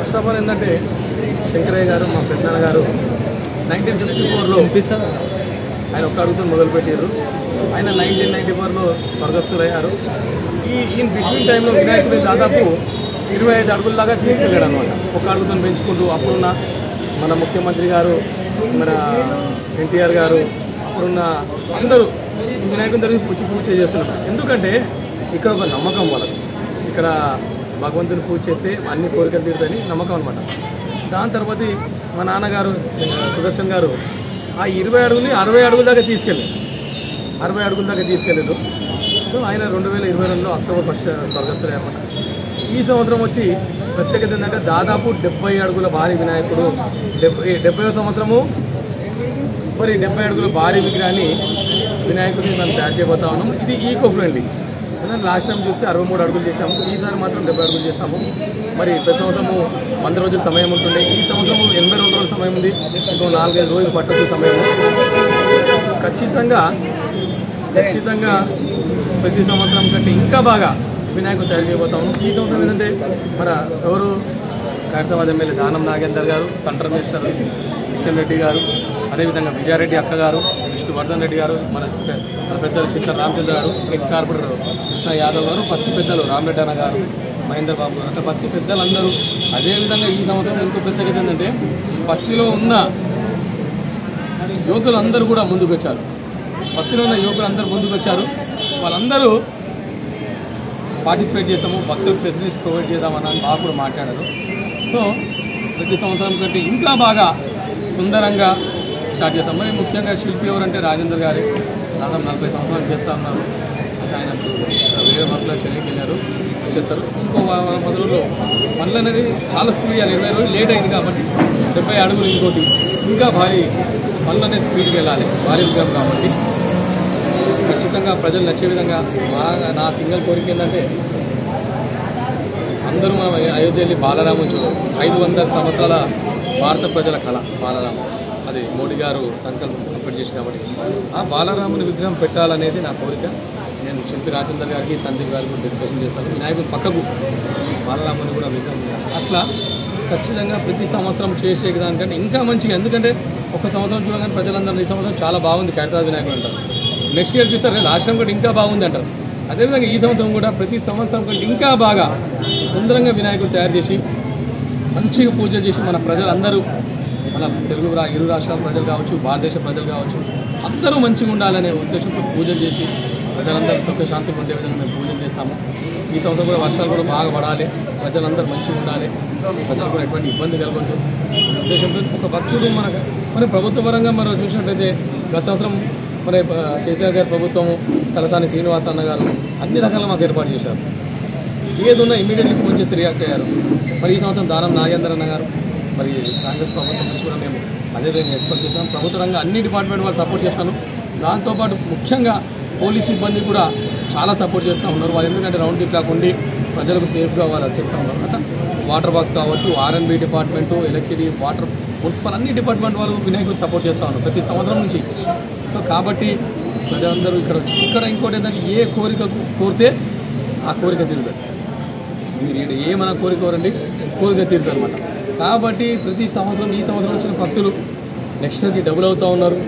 First of all ఏంటంటే శంకరయ్య గారు మా పెద్దనాన్న గారు 1954లో ఆయన ఒక్క అడుగుతో మొదలుపెట్టారు. ఆయన 1994లో స్వర్గస్థులయ్యారు. ఈ బిట్వీన్ టైంలో వినాయకుడి దాదాపు 25 అడుగుల దాకా తీసుకెళ్ళాడు అనమాట. ఒక్క అడుగుతో పెంచుకుంటూ అప్పుడున్న మన ముఖ్యమంత్రి గారు, మన ఎన్టీఆర్ గారు, అప్పుడున్న అందరూ వినాయకుని దగ్గర పూజ చేస్తున్నారు. ఎందుకంటే ఇక్కడ ఒక నమ్మకం వాళ్ళకి, ఇక్కడ భగవంతుని పూజ చేస్తే అన్ని కోరికలు తీరుతాయని నమ్మకం అనమాట. దాని తర్వాత మా నాన్నగారు సుదర్శన్ గారు ఆ 20 అడుగుని 60 అడుగుల దాకా తీసుకెళ్ళారు. 60 అడుగుల దాకా తీసుకెళ్ళారు. సో ఆయన 2022లో అక్టోబర్ 1 స్వర్గస్థులే అనమాట. ఈ సంవత్సరం వచ్చి ప్రత్యేకత ఏంటంటే దాదాపు 70 అడుగుల భారీ వినాయకుడు, 70వ సంవత్సరము మరి 70 అడుగుల భారీ విగ్రహాన్ని వినాయకుడిని మనం తయారు చేయబోతా ఉన్నాం. ఇది ఈకో ఫ్రెండ్లీ. లాస్ట్ టైం చూస్తే 63 అడుగులు చేసాము, ఈసారి మాత్రం 70 అడుగులు చేస్తాము. మరి ప్రతి సంవత్సరము 100 రోజుల సమయం ఉంటుంది. ఈ సంవత్సరము 82 రోజుల సమయం ఉంది. ఇంకో 4-5 రోజులు పట్టొచ్చు సమయము. ఖచ్చితంగా ప్రతి సంవత్సరం కంటే ఇంకా బాగా వినాయకుడు తయారు చేయబోతాము. ఈ సంవత్సరం ఏంటంటే మన ఎవరు ఖైరతాబాద్ ఎమ్మెల్యే దానం నాగేందర్ గారు, సెంట్రల్ మినిస్టర్ కిషన్ రెడ్డి గారు, అదేవిధంగా విజయారెడ్డి అక్క గారు, విష్ణువర్ధన్ రెడ్డి గారు, మన పెద్దలు చిత్ర రామచంద్ర గారు, ఎక్స్ కార్పొరేటర్ కృష్ణ యాదవ్ గారు, పత్తి పెద్దలు రామరెడ్డి అన్న గారు, మహేందర్ బాబు గారు, అంటే పత్తి పెద్దలందరూ. అదేవిధంగా ఈ సంవత్సరం ఇంకో ప్రత్యేకత ఏంటంటే పత్తిలో ఉన్న యువకులు అందరూ కూడా ముందుకు వచ్చారు. పత్తిలో ఉన్న యువకులు అందరూ ముందుకు వచ్చారు. వాళ్ళందరూ పార్టిసిపేట్ చేస్తాము, భక్తులకు ఫెసిలిటీస్ ప్రొవైడ్ చేద్దామని బాగా కూడా మాట్లాడారు. సో ప్రతి సంవత్సరం కంటే ఇంకా బాగా సుందరంగా స్టార్ట్ చేస్తాం. మరి ముఖ్యంగా శిల్పి ఎవరంటే రాజేందర్ గారే. దాదాపు 40 సంవత్సరాలు చేస్తూ ఉన్నారు. ఆయన వేరే వర్క్లో చెన్నైకి వెళ్ళారు, వచ్చేస్తారు. ఇంకో 10 రోజుల్లో పనులు అనేది చాలా స్పీడ్ చేయాలి. 20 రోజులు లేట్ అయింది కాబట్టి 70 అడుగులు ఇంకోటి ఇంకా భారీ పనులు అనేది స్పీడ్కి వెళ్ళాలి, భారీ విగ్రహం కాబట్టి. ఖచ్చితంగా ప్రజలు నచ్చే విధంగా నా సింగల్ కోరిక ఏంటంటే అందరూ మన అయోధ్య వెళ్ళి బాలరాముని చూడాలి. 500 సంవత్సరాల భారత ప్రజల కళ బాలరాము. అది మోడీ గారు సంకల్పం కంప్లీట్ చేసి కాబట్టి ఆ బాలరాముని విగ్రహం పెట్టాలనేది నా కోరిక. నేను శిల్పి రాజేందర్ గారికి, తండ్రి గారికి డిస్కషన్ చేస్తాను. వినాయకుడు పక్కకు బాలరాముని కూడా విగ్రహం అట్లా ఖచ్చితంగా ప్రతి సంవత్సరం చేసే దానికంటే ఇంకా మంచిగా. ఎందుకంటే ఒక సంవత్సరం చూడగానే ప్రజలందరూ ఈ సంవత్సరం చాలా బాగుంది ఖైరతాబాద్ వినాయకుడు అంటారు. నెక్స్ట్ ఇయర్ చూస్తారు లాస్ట్ టైం కూడా ఇంకా బాగుంది అంటారు. అదేవిధంగా ఈ సంవత్సరం కూడా ప్రతి సంవత్సరం కంటే ఇంకా బాగా సుందరంగా వినాయకుడు తయారు చేసి మంచిగా పూజలు చేసి మన ప్రజలందరూ, మన తెలుగు ఇరు రాష్ట్రాల ప్రజలు కావచ్చు, భారతదేశ ప్రజలు కావచ్చు, అందరూ మంచిగా ఉండాలనే ఉద్దేశంతో పూజలు చేసి ప్రజలందరూ సుఖశాంతిగా ఉండే విధంగా మేము పూజలు చేస్తాము. ఈ సంవత్సరం కూడా వర్షాలు కూడా బాగా పడాలి, ప్రజలందరూ మంచిగా ఉండాలి, ప్రజలు కూడా ఎటువంటి ఇబ్బంది కలగొద్దు ఉద్దేశంతో ఒక భక్తుడు మన ప్రభుత్వ పరంగా మనం చూసినట్టయితే గత సంవత్సరం మరి కేసీఆర్ గారి ప్రభుత్వము, తలసాని శ్రీనివాస్ అన్న గారు అన్ని రకాల మాకు ఏర్పాటు చేశారు. ఏదున్నా ఇమీడియట్లీ ఫోన్ చేసి రియాక్ట్ అయ్యారు. మరి ఈ సంవత్సరం దానం నాగేందర్ అన్న గారు, మరి కాంగ్రెస్ ప్రభుత్వం నుంచి కూడా మేము అదేవిధంగా ఎక్స్పెక్ట్ చేస్తాం. ప్రభుత్వ రంగం అన్ని డిపార్ట్మెంట్ వాళ్ళు సపోర్ట్ చేస్తాను. దాంతోపాటు ముఖ్యంగా పోలీస్ సిబ్బంది కూడా చాలా సపోర్ట్ చేస్తూ ఉన్నారు. వాళ్ళు ఎందుకంటే రౌండ్ ది క్లాక్ ఉండి ప్రజలకు సేఫ్గా వాళ్ళు చేస్తూ ఉన్నారు. అట్లా వాటర్ బాక్స్ కావచ్చు, R&B department, electricity, water, municipal అన్ని డిపార్ట్మెంట్ వాళ్ళు వినాయకుడు సపోర్ట్ చేస్తూ ఉన్నారు ప్రతి సంవత్సరం నుంచి. సో కాబట్టి ప్రజలందరూ ఇక్కడ ఇంకోటి ఏంటంటే ఏ కోరిక కోరితే ఆ కోరిక తీరుతుంది. మీరు ఏమన్నా కోరిక కోరండి, కోరిక తీరుతుంది అనమాట. కాబట్టి ప్రతి సంవత్సరం ఈ సంవత్సరం వచ్చిన భక్తులు నెక్స్ట్ ఇయర్కి డబుల్ అవుతూ ఉన్నారు,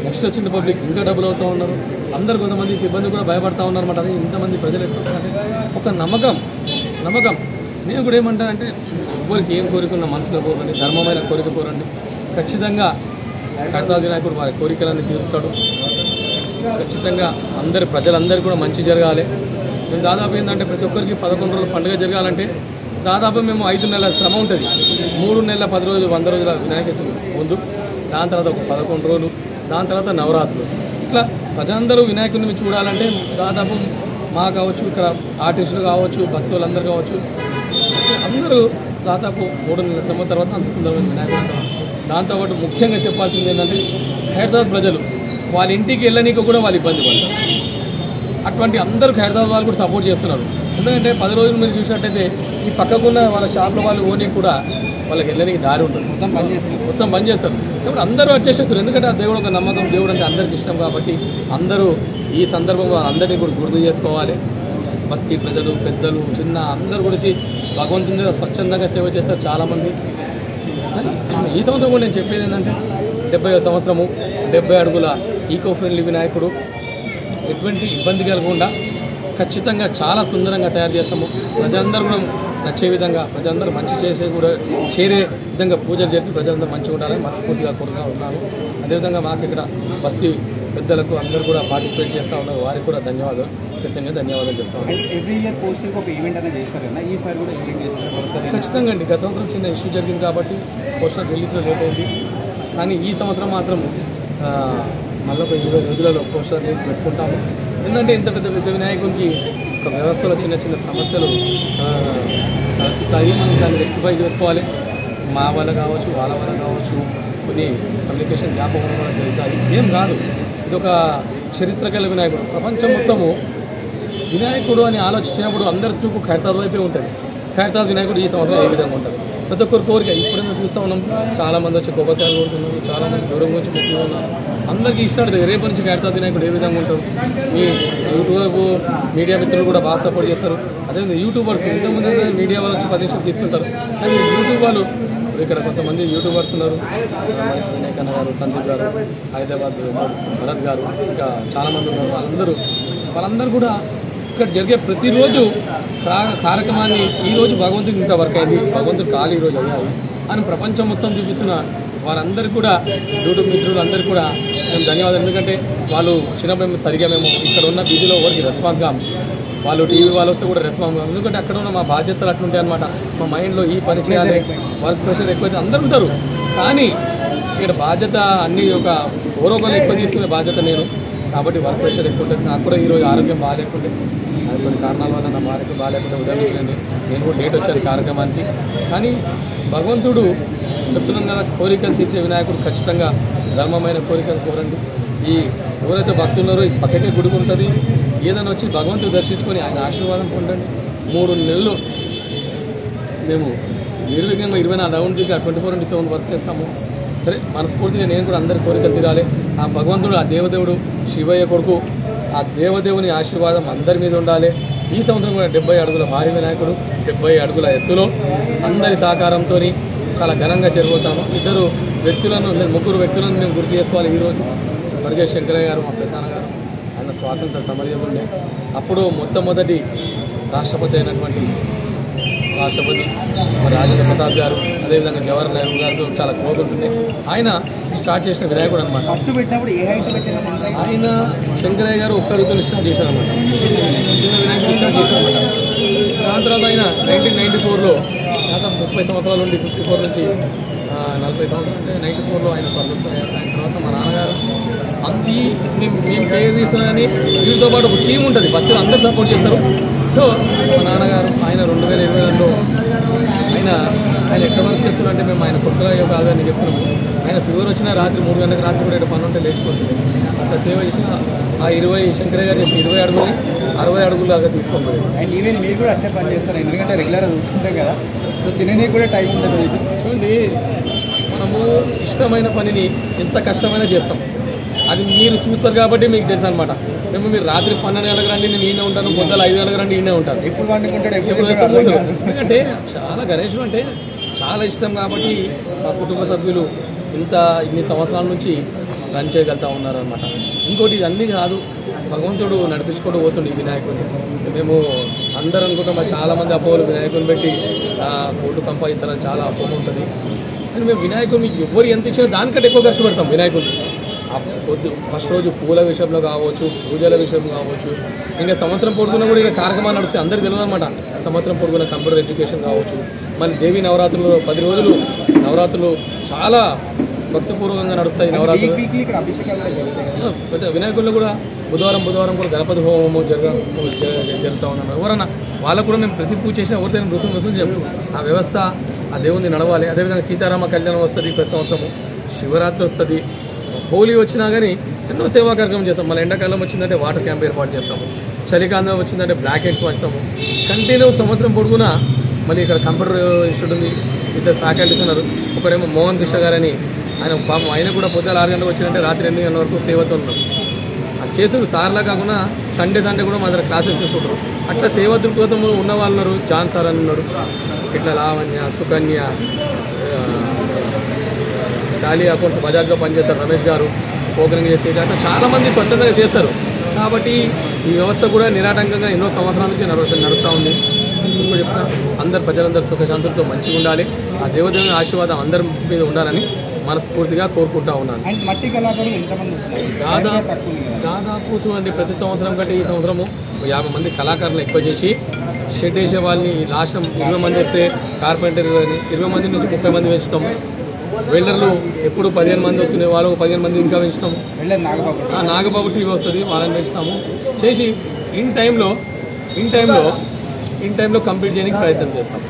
నెక్స్ట్ వచ్చిన పబ్లిక్ ఇంకా డబుల్ అవుతూ ఉన్నారు. అందరు కొంతమంది సిబ్బంది కూడా భయపడతా ఉన్నారన్నమాట. అదే ఇంతమంది ప్రజలు ఎట్లుంటారంటే ఒక నమ్మకం. నేను కూడా ఏమంటానంటే ఎవరికి ఏం కోరికన్న మనసులో కోరండి, ధర్మమైన కోరిక కోరండి. ఖచ్చితంగా ఖైరతాబాద్ వినాయకుడు వారి కోరికలన్నీ తీరుస్తాడు. ఖచ్చితంగా ప్రజలందరూ కూడా మంచి జరగాలి. మేము దాదాపు ఏంటంటే ప్రతి ఒక్కరికి 11 రోజుల పండుగ జరగాలంటే దాదాపు మేము 5 నెలల శ్రమ ఉంటుంది. 3 నెలల 10 రోజులు 100 రోజుల వినాయక ముందు, దాని తర్వాత ఒక 11 రోజులు, దాని తర్వాత నవరాత్రులు. ఇట్లా ప్రజలందరూ వినాయకుడిని చూడాలంటే దాదాపు మా కావచ్చు, ఇక్కడ ఆర్టిస్టులు కావచ్చు, బస్సు వాళ్ళందరూ కావచ్చు, అందరూ దాదాపు 3 నెలల శ్రమ తర్వాత అంత సుందరమైన వినాయకుడు. దాంతోపాటు ముఖ్యంగా చెప్పాల్సింది ఏంటంటే ఖైరతాబాద్ ప్రజలు వాళ్ళ ఇంటికి వెళ్ళనీకి కూడా వాళ్ళు ఇబ్బంది పడతారు. అటువంటి అందరూ ఖైరతాబాద్ వాళ్ళు కూడా సపోర్ట్ చేస్తున్నారు. ఎందుకంటే 10 రోజులు మీరు చూసినట్టయితే ఈ పక్కకున్న వాళ్ళ షాప్ల వాళ్ళు ఓనీ కూడా వాళ్ళకి వెళ్ళడానికి దారి ఉంటుంది, మొత్తం బంద్ చేస్తారు. కాబట్టి అందరూ వచ్చేస్తారు. ఎందుకంటే ఆ దేవుడు ఒక నమ్మకం, దేవుడు అంటే అందరికీ ఇష్టం. కాబట్టి అందరూ ఈ సందర్భంలో అందరినీ కూడా గుర్తు చేసుకోవాలి. బస్తీ ప్రజలు, పెద్దలు, చిన్న అందరూ కూడా వచ్చి భగవంతుని స్వచ్ఛందంగా సేవ చేస్తారు చాలామంది. ఈ సంవత్సరం కూడా నేను చెప్పేది ఏంటంటే 70వ సంవత్సరము 70 అడుగుల ఈకో ఫ్రెండ్లీ వినాయకుడు ఎటువంటి ఇబ్బంది కలగకుండా ఖచ్చితంగా చాలా సుందరంగా తయారు చేస్తాము. ప్రజలందరూ కూడా నచ్చే విధంగా, ప్రజలందరూ మంచి చేరే విధంగా పూజలు చేసి ప్రజలందరూ మంచిగా ఉండాలని మనస్ఫూర్తిగా కోరుగా ఉన్నాను. అదేవిధంగా మాకు ఇక్కడ బస్తీ పెద్దలకు అందరూ కూడా పార్టిసిపేట్ చేస్తూ ఉన్నారు. వారికి కూడా ఖచ్చితంగా ధన్యవాదాలు చెప్తాను. ఎవ్రీ ఇయర్ పోస్టింగ్ ఒక ఈవెంట్ అనేది చేస్తారన్నా, ఈసారి కూడా ఈవెంట్ చేస్తారు ఖచ్చితంగా అండి. గత సంవత్సరం చిన్న ఇష్యూ జరిగింది కాబట్టి పోస్టర్ రిలీజ్లో లేట్ అయింది. కానీ ఈ సంవత్సరం మాత్రం మళ్ళీ ఒక 20 రోజులలో పోస్టర్ రిలీజ్ పెట్టుకుంటాము. ఎందుకంటే ఇంత పెద్ద వినాయకుడికి ఒక వ్యవస్థలో చిన్న చిన్న సమస్యలు మనం దాన్ని రెక్టిఫై చేసుకోవాలి. మా వల్ల కావచ్చు, వాళ్ళ వల్ల కావచ్చు, కొన్ని కమ్యూనికేషన్ జ్ఞాపకం కూడా జరుగుతాయి. ఏం కాదు, ఇది ఒక చరిత్ర గల వినాయకుడు. ప్రపంచం మొత్తము వినాయకుడు అని ఆలోచించినప్పుడు అందరి చూపు ఖైరతాబాద్ వైపే ఉంటుంది. ఖైరతాబాద్ వినాయకుడు ఈ సంవత్సరం ఏ విధంగా ఉంటుంది, ప్రతి ఒక్కరు కోరిక. ఇప్పుడు మేము చూస్తూ ఉన్నాం, చాలామంది వచ్చి కొబ్బరికాయలు కొడుతున్నారు, చాలామంది దూరం గురించి ముఖ్యంగా ఉన్నారు. అందరికీ ఇష్టాడు రేపు నుంచి ఖైరతాబాద్ వినాయకుడు ఏ విధంగా ఉంటారు. మీ యూట్యూబ్ మీడియా మిత్రులు కూడా బాగా సపోర్ట్ చేస్తారు. అదేవిధంగా యూట్యూబర్స్ ఇంతకుముందు మీడియా వాళ్ళు వచ్చి 10 నిమిషాలు తీసుకుంటారు. కానీ యూట్యూబ్ వాళ్ళు ఇక్కడ కొంతమంది యూట్యూబర్స్ ఉన్నారు, వినాయకన్న గారు, సందీప్ గారు, హైదరాబాద్ భరత్ గారు, ఇంకా చాలామంది ఉన్నారు. వాళ్ళందరూ కూడా ఇక్కడ జరిగే ప్రతిరోజు కార్యక్రమాన్ని ఈరోజు భగవంతుడికి ఇంత వర్క్ అయింది, భగవంతుడు ఖాళీ ఈరోజు అయ్యాయి అని ప్రపంచం మొత్తం చూపిస్తున్న వారందరికీ కూడా యూట్యూబ్ మిత్రులు అందరికీ కూడా మేము ధన్యవాదాలు. ఎందుకంటే వాళ్ళు చిన్నప్పుడు సరిగా మేము ఇక్కడ ఉన్న బిజీలో ఎవరికి రెస్పాన్స్ కాము, వాళ్ళు టీవీ వాళ్ళు వస్తే కూడా రెస్పాన్స్ కాము. ఎందుకంటే అక్కడ ఉన్న మా బాధ్యతలు అట్లుంటాయి అనమాట. మా మైండ్లో ఈ పని చేయాలి, వర్క్ ప్రెషర్ ఎక్కువైతే అందరూ ఉంటారు. కానీ ఇక్కడ బాధ్యత అన్నీ ఒక ఓరోగోలు ఎక్కువ తీసుకునే బాధ్యత నేను. కాబట్టి వర్క్ ప్రెషర్ ఎక్కువ ఉంటుంది. నాకు కూడా ఈరోజు ఆరోగ్యం బాగాలేకుంటే, అది కొన్ని కారణాల వల్ల నా ఆరోగ్యం బాగాలేకుండా ఉదాహరించండి, నేను కూడా లేట్ వచ్చాను కార్యక్రమానికి. కానీ భగవంతుడు చెప్తున్నాం కదా, కోరికలు తీర్చే వినాయకుడు ఖచ్చితంగా ధర్మమైన కోరికలు కోరండి. ఈ ఎవరైతే భక్తులు ఉన్నారో ఈ పక్కకే గుడి ఉంటుంది, ఏదైనా వచ్చి భగవంతుడు దర్శించుకొని ఆయన ఆశీర్వాదం పొందండి. 3 నెలలు మేము నిర్విఘ్నంగా 24 రౌండ్గా 24/7 వర్క్ చేస్తాము. సరే, మనస్ఫూర్తిగా నేను కూడా అందరి కోరికలు తీరాలి. ఆ భగవంతుడు, ఆ దేవదేవుడు, శివయ్య కొడుకు, ఆ దేవదేవుని ఆశీర్వాదం అందరి మీద ఉండాలి. ఈ సంవత్సరం కూడా 70 అడుగుల భారీ వినాయకుడు, 70 అడుగుల ఎత్తులో అందరి సహకారంతో చాలా ఘనంగా జరుగుతాము. 2 వ్యక్తులను, 3 వ్యక్తులను మేము గుర్తు చేసుకోవాలి. ఈరోజు మరుగే శంకరయ్య గారు, మా పెద్దనాన్న గారు, ఆయన స్వాతంత్ర సమరయోధుడే. అప్పుడు మొట్టమొదటి రాష్ట్రపతి అయినటువంటి రాష్ట్రపతి రాజేంద్ర ప్రసాద్ గారు, అదేవిధంగా జవహర్ నెహ్రూ గారితో చాలా క్లోజ్ ఉంటుంది. ఆయన స్టార్ట్ చేసిన వినాయకుడు అనమాట. ఫస్ట్ పెట్టినప్పుడు ఏ హైట్ పెట్టారు? ఆయన శంకరయ్య గారు 1 అడుగుతో స్టార్ట్ చేశారు అనమాట. చిన్న వినాయకుడు స్టార్ట్ చేశారు అనమాట. దాని తర్వాత ఆయన 1994లో దాదాపు 30 సంవత్సరాల నుండి 54 నుంచి 40 సంవత్సరాలు అంటే 94లో ఆయన స్వర్గస్థులయ్యారు. ఆయన తర్వాత మా నాన్నగారు అంతే మేము పేరు తీసుకున్నా కానీ వీటితో పాటు ఒక టీం ఉంటుంది, భక్తులు అందరూ సపోర్ట్ చేస్తారు. సో మా నాన్నగారు ఆయన 2022లో ఆయన ఎక్కడ వరకు చేస్తున్నారంటే, మేము ఆయన కొత్తగా కాదు అని చెప్తున్నాము. ఆయన ఫీవర్ వచ్చినా రాత్రి 3 గంటలకు రాత్రి కూడా 8 పనులు ఉంటే లేచిపోతుంది. అట్లా సేవ చేసిన ఆ 20 శంకరయ్య గారు చేసిన 20 అడుగులు 60 అడుగులాగా తీసుకోవాలి. అండ్ ఈవెన్ మీరు కూడా అట్టే పని చేస్తారు, ఎందుకంటే రెగ్యులర్గా చూసుకుంటాం కదా, సో తినడానికి కూడా టైం ఉంటుంది. చూడండి, మనము ఇష్టమైన పనిని ఎంత కష్టమైనా చేస్తాం. అది మీరు చూస్తారు కాబట్టి మీకు తెలుసు అనమాట. మీరు రాత్రి 12 గంటలకు రండి, నేను ఈయనే ఉంటాను, పొద్దున 5 గంటలకు రండి, ఈయనే ఉంటాను. ఎప్పుడు వండుకుంటాడు, ఎందుకంటే చాలా గణేశుడు అంటే చాలా ఇష్టం కాబట్టి మా కుటుంబ సభ్యులు ఇన్ని సంవత్సరాల నుంచి రన్ చేయగలుగుతూ ఉన్నారనమాట. ఇంకోటి ఇది అన్నీ కాదు, భగవంతుడు నడిపించుకుంటూ పోతుండే ఈ వినాయకుడిని. మేము అందరూ అనుకుంటాం, చాలామంది అపోహలు వినాయకుడిని పెట్టి కోట్లు సంపాదిస్తారని చాలా అపోహ ఉంటుంది. కానీ మేము వినాయకుడిని ఎవరు ఎంత ఇచ్చినా దానికంటే ఎక్కువ ఖర్చు పెడతాం వినాయకుడిని. ఫస్ట్ రోజు పూల విషయంలో కావచ్చు, పూజల విషయంలో కావచ్చు, ఇంకా సంవత్సరం పొడుగున కూడా ఇక కార్యక్రమాలు నడుస్తాయి. అందరికీ తెలియదు అనమాట. సంవత్సరం పొడుగున కంప్యూటర్ ఎడ్యుకేషన్ కావచ్చు, మళ్ళీ దేవి నవరాత్రులు 10 రోజులు నవరాత్రులు చాలా భక్తిపూర్వకంగా నడుస్తాయి. నవరాత్రులు పెద్ద వినాయకుల్లో కూడా బుధవారం కూడా గణపతి హోమము జరుగుతూ ఉన్నాం. ఎవరన్నా వాళ్ళకు కూడా మేము ప్రతి పూజ చేసినా ఎవరిదైనా రుసుము చెప్పు. ఆ వ్యవస్థ ఆ దేవుని నడవాలి. అదేవిధంగా సీతారామ కళ్యాణం వస్తుంది ప్రతి సంవత్సరము, శివరాత్రి వస్తుంది, హోలీ వచ్చినా కానీ ఎన్నో సేవా కార్యక్రమం చేస్తాం. మళ్ళీ ఎండాకాలం వచ్చిందంటే వాటర్ క్యాంప్ ఏర్పాటు చేస్తాము, చలికాలం వచ్చిందంటే బ్లాక్ హెడ్స్ పంచుతాము. కంటిన్యూ సంవత్సరం పొడుగునా మళ్ళీ ఇక్కడ కంప్యూటర్ ఇన్స్టిట్యూట్ ఉంది, 2 ఫ్యాకల్టీస్ ఉన్నారు. ఒకడేమో మోహన్ కృష్ణ గారని, ఆయన కూడా పొద్దున 6 గంటలకు వచ్చిందంటే రాత్రి 8 గంటల వరకు సేవతో ఉన్నాం. ఆ చేతులు సార్లా కాకుండా సండే కూడా మా దగ్గర క్లాసెస్ తీసుకుంటారు. అట్లా సేవా దృక్పథంలో ఉన్న వాళ్ళు ఉన్నారు. జాన్ సార్ అని ఉన్నాడు, ఇట్లా లావణ్య, సుకన్య, టాలీ అకౌంట్స్ బజాజ్లో పనిచేస్తారు రమేష్ గారు, ప్రోగ్రామింగ్ చేసేది, అట్లా చాలామంది స్వచ్ఛందంగా చేస్తారు. కాబట్టి ఈ వ్యవస్థ కూడా నిరాటంకంగా ఎన్నో సంవత్సరాల నుంచి నడుస్తూ ఉంది. ఇప్పుడు చెప్తా, అందరు ప్రజలందరూ సుఖశాంతులతో మంచిగా ఉండాలి. ఆ దేవదేవుని ఆశీర్వాదం అందరి మీద ఉండాలని మనస్ఫూర్తిగా కోరుకుంటా ఉన్నాను. అండ్ మట్టి కళాకారులు ఎంతమంది వస్తున్నారు? దాదాపు చూడండి, ప్రతి సంవత్సరం కంటే ఈ సంవత్సరము 50 మంది కళాకారులు ఎక్కువ చేసి షెడ్ వేసే వాళ్ళని లాస్ట్ 20 మంది వస్తే కార్పెంటర్ 20 మంది నుంచి 30 మంది పెంచుతాము. వెల్డర్లు ఎప్పుడు 15 మంది వస్తున్నాయి, వాళ్ళు 15 మంది ఇంకా పెంచుతాము. నాగబాబు టీవీ వస్తుంది, వాళ్ళని పెంచుతాము. చేసి ఇన్ టైంలో కంప్లీట్ చేయడానికి ప్రయత్నం చేస్తాం.